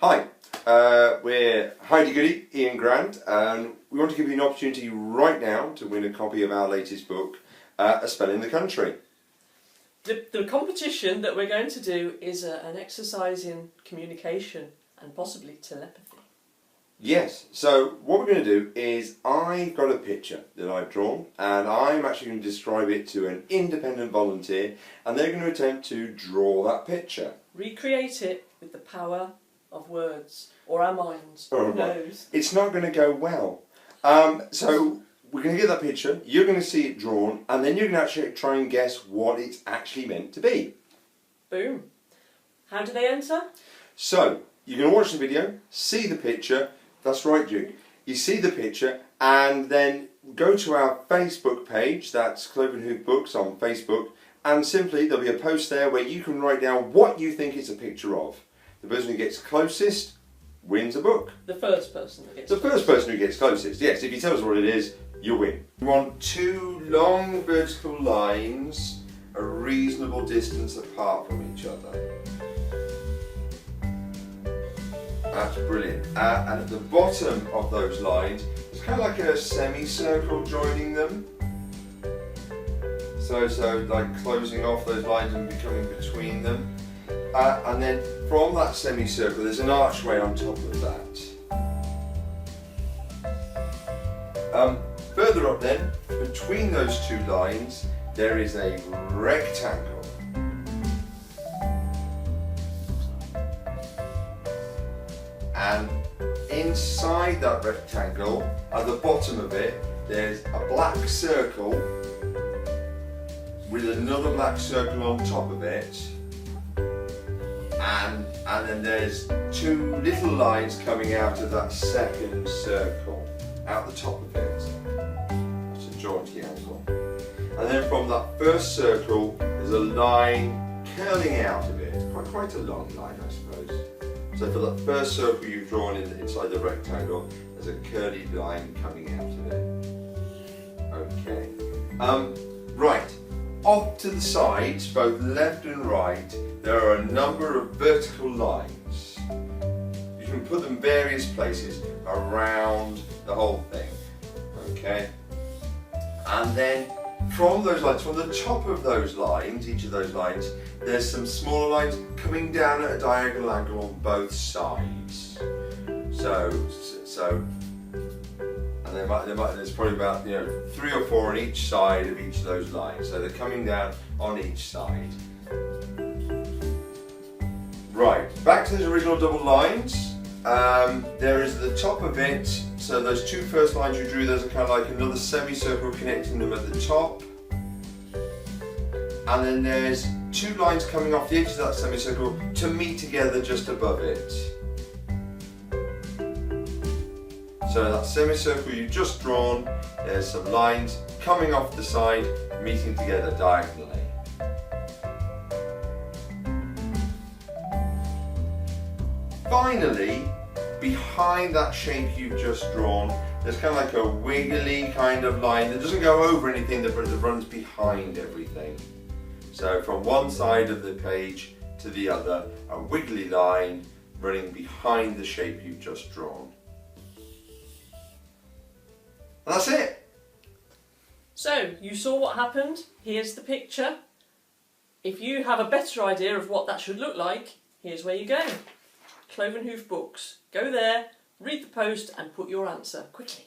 Hi, we're Heide Goody Iain Grant, and we want to give you an opportunity right now to win a copy of our latest book, A Spell in the Country. The competition that we're going to do is an exercise in communication and possibly telepathy. Yes, so what we're going to do is I've got a picture that I've drawn, and I'm actually going to describe it to an independent volunteer, and they're going to attempt to draw that picture. Recreate it with the power of words, or our minds, who knows? It's not going to go well. So we're going to get that picture, you're going to see it drawn, and then you're going to actually try and guess what it's actually meant to be. Boom. How do they enter? So, you're going to watch the video, see the picture, that's right Duke, you see the picture, and then go to our Facebook page, that's Cloven Hoof Books on Facebook, and simply there'll be a post there where you can write down what you think it's a picture of. The person who gets closest wins a book. The first person that gets The first person who gets closest, yes. If you tell us what it is, you win. We want two long vertical lines a reasonable distance apart from each other. That's brilliant. And at the bottom of those lines, it's kind of like a semicircle joining them. So like closing off those lines and becoming between them. And then from that semicircle there's an archway on top of that. Further up then, between those two lines, there is a rectangle. And inside that rectangle, at the bottom of it, there's a black circle with another black circle on top of it. And then there's two little lines coming out of that second circle, out the top of it. That's a jaunty angle. And then from that first circle, there's a line curling out of it. Quite a long line, I suppose. So for that first circle you've drawn inside the rectangle, there's a curly line coming out of it. Okay. Right. Off to the sides, both left and right, there are a number of vertical lines. You can put them various places around the whole thing. Okay? And then from those lines, from the top of those lines, each of those lines, there's some smaller lines coming down at a diagonal angle on both sides. And there's probably about 3 or 4 on each side of each of those lines. So they're coming down on each side. Right, back to those original double lines. There is the top of it. So those two first lines you drew, those are kind of like another semicircle connecting them at the top. And then there's 2 lines coming off the edge of that semicircle to meet together just above it. So that semicircle you've just drawn, there's some lines coming off the side, meeting together diagonally. Finally, behind that shape you've just drawn, there's kind of like a wiggly kind of line that doesn't go over anything, that runs behind everything. So from one side of the page to the other, a wiggly line running behind the shape you've just drawn. And that's it. So, you saw what happened. Here's the picture. If you have a better idea of what that should look like, here's where you go. Cloven Hoof Books. Go there, read the post and put your answer quickly.